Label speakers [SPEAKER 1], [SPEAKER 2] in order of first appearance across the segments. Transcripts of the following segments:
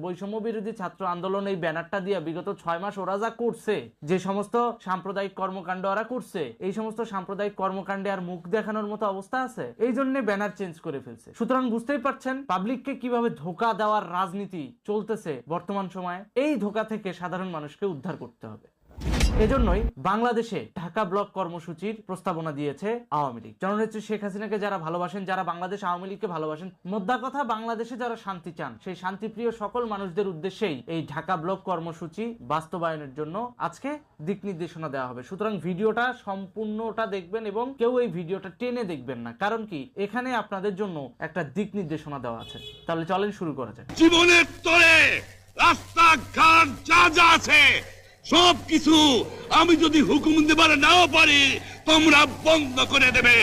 [SPEAKER 1] বৈষম্য বিরোধী ছাত্র আন্দোলন এই ব্যানারটা দিয়ে বিগত 6 মাস ওরা যা করছে, যে সমস্ত সাম্প্রদায়িক কর্মকাণ্ড ওরা করছে, এই সমস্ত সাম্প্রদায়িক কর্মকাণ্ডে আর মুখ দেখানোর মতো অবস্থা আছে, এই জন্য ব্যানার চেঞ্জ করে ফেলছে। সুতরাং বুঝতেই পারছেন পাবলিককে কিভাবে ধোকা দেওয়ার রাজনীতি চলতেছে বর্তমান সময়ে। এই ধোকা থেকে সাধারণ মানুষকে উদ্ধার করতে হবে। এজন্যই বাংলাদেশে ঢাকা ব্লক কর্মসূচির প্রস্তাবনা দিয়েছে আওয়ামী লীগ। জননেত্রী শেখ হাসিনাকে যারা ভালোবাসেন, যারা বাংলাদেশ আওয়ামী লীগকে ভালোবাসেন, মোদ্দা কথা বাংলাদেশে যারা শান্তি চান, সেই শান্তিপ্রিয় সকল মানুষদের উদ্দেশ্যেই এই ঢাকা ব্লক কর্মসূচি বাস্তবায়নের জন্য আজকে দিক নির্দেশনা দেওয়া হবে। সুতরাং ভিডিওটা সম্পূর্ণটা দেখবেন এবং কেউ এই ভিডিওটা টেনে দেখবেন না, কারণ কি এখানে আপনাদের জন্য একটা দিক নির্দেশনা দেওয়া আছে। তাহলে চলেন শুরু করা যাক।
[SPEAKER 2] জীবনের তরে রাস্তাঘাট যা যা আছে সবকিছু আমি যদি হুকুম দেবার নাও পারি তোমরা বন্ধ করে দেবে।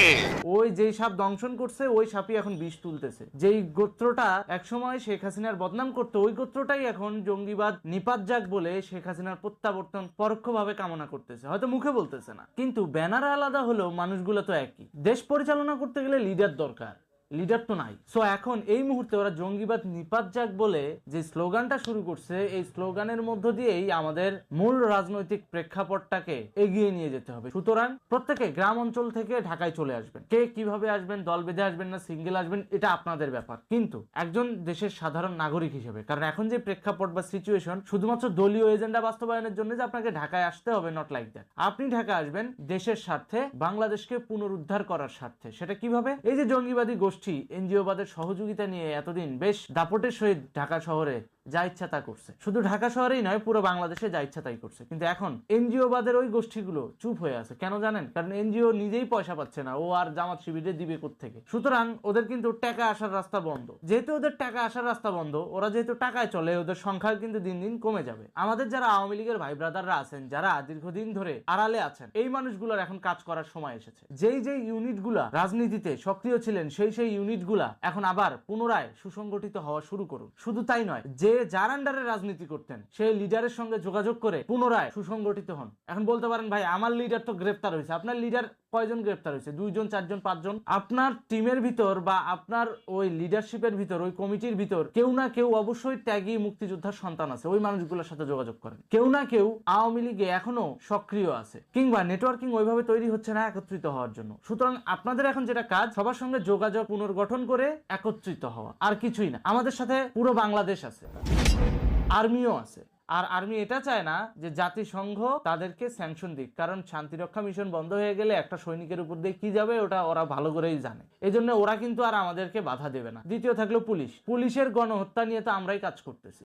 [SPEAKER 1] ওই যেই সাপ দংশন করছে ওই সাপই এখন বিষ তুলতেছে। যেই গোত্রটা একসময় শেখ হাসিনার বদনাম করতো, ওই গোত্রটাই এখন জঙ্গিবাদ নিপাত যাক বলে শেখ হাসিনার প্রত্যাবর্তন পরোক্ষভাবে কামনা করতেছে, হয়তো মুখে বলতেছে না, কিন্তু ব্যানার আলাদা হলেও মানুষগুলো তো একই। দেশ পরিচালনা করতে গেলে লিডার দরকার, লিডার তো নাই। সো এখন এই মুহূর্তে ওরা জঙ্গিবাদ নিপাত যাক বলে যে স্লোগানটা শুরু করছে, এই স্লোগানের মধ্য দিয়েই আমাদের মূল রাজনৈতিক প্রেক্ষাপটটাকে এগিয়ে নিয়ে যেতে হবে। সুতরাং প্রত্যেকে গ্রাম অঞ্চল থেকে ঢাকায় চলে আসবেন। কে কিভাবে আসবেন, দল বেঁধে আসবেন না সিঙ্গেল আসবেন, এটা আপনাদের ব্যাপার, কিন্তু একজন দেশের সাধারণ নাগরিক হিসেবে, কারণ এখন যে প্রেক্ষাপট বা সিচুয়েশন শুধুমাত্র দলীয় এজেন্ডা বাস্তবায়নের জন্য যে আপনাকে ঢাকায় আসতে হবে, নট লাইক দ্যাট। আপনি ঢাকা আসবেন দেশের স্বার্থে, বাংলাদেশকে পুনরুদ্ধার করার স্বার্থে। সেটা কিভাবে? এই যে জঙ্গিবাদী গোষ্ঠী এনজিওবাদের সহযোগিতা নিয়ে এতদিন বেশ দাপটের সহিত ঢাকা শহরে যা ইচ্ছা তা করছে, শুধু ঢাকা শহরেই নয় পুরো বাংলাদেশে যা ইচ্ছা তাই করছে। কিন্তু এখন এনজিওবাদের ওই গোষ্ঠীগুলো চুপ হয়ে আছে। কেন জানেন? কারণ এনজিও নিজেই পয়সা পাচ্ছে না, ও আর জামাত শিবিরে দিবে কোত্থেকে। সুতরাং ওদের কিন্তু টাকা আসার রাস্তা বন্ধ। যেহেতু ওদের টাকা আসার রাস্তা বন্ধ, ওরা যেহেতু টাকায় চলে, ওদের সংখ্যা কিন্তু দিন দিন কমে যাবে। আমাদের যারা আওয়ামী লীগের ভাই ব্রাদাররা আছেন, যারা দীর্ঘদিন ধরে আড়ালে আছেন, এই মানুষগুলোর এখন কাজ করার সময় এসেছে। যেই যেই ইউনিটগুলা রাজনীতিতে সক্রিয় ছিলেন, সেই সেই ইউনিটগুলা এখন আবার পুনরায় সুসংগঠিত হওয়া শুরু করুন। শুধু তাই নয়, যে যার আন্ডারে রাজনীতি করতেন সেই লিডারের সঙ্গে যোগাযোগ করে পুনরায় সুসংগঠিত হন। এখন বলতে পারেন ভাই আমার লিডার তো গ্রেফতার হয়েছে। আপনার লিডার কয়জন গ্রেফতার হয়েছে? 2 জন, 4 জন, 5 জন। আপনার টিমের ভিতর বা আপনার ওই লিডারশিপের ভিতর, ওই কমিটির ভিতর কেউ না কেউ অবশ্যই ত্যাগী মুক্তিযোদ্ধার সন্তান আছে। ওই মানুষগুলোর সাথে যোগাযোগ করেন। কেউ না কেউ আওয়ামী লীগে এখনো সক্রিয় আছে, কিংবা নেটওয়ার্কিং ওইভাবে তৈরি হচ্ছে না একত্রিত হওয়ার জন্য। সুতরাং আপনাদের এখন যেটা কাজ, সবার সঙ্গে যোগাযোগ পুনর্গঠন করে একত্রিত হওয়া, আর কিছুই না। আমাদের সাথে পুরো বাংলাদেশ আছে, আর্মিও আছে। আর আর্মি এটা চায় না যে জাতিসংঘ তাদেরকে স্যাংশন দিক, কারণ শান্তিরক্ষা মিশন বন্ধ হয়ে গেলে একটা সৈনিকের উপর দিয়ে কি যাবে ওটা ওরা ভালো করেই জানে। এই জন্য ওরা কিন্তু আর আমাদেরকে বাধা দেবে না। দ্বিতীয় থাকলো পুলিশ। পুলিশের গণহত্যা নিয়ে তো আমরাই কাজ করতেছি।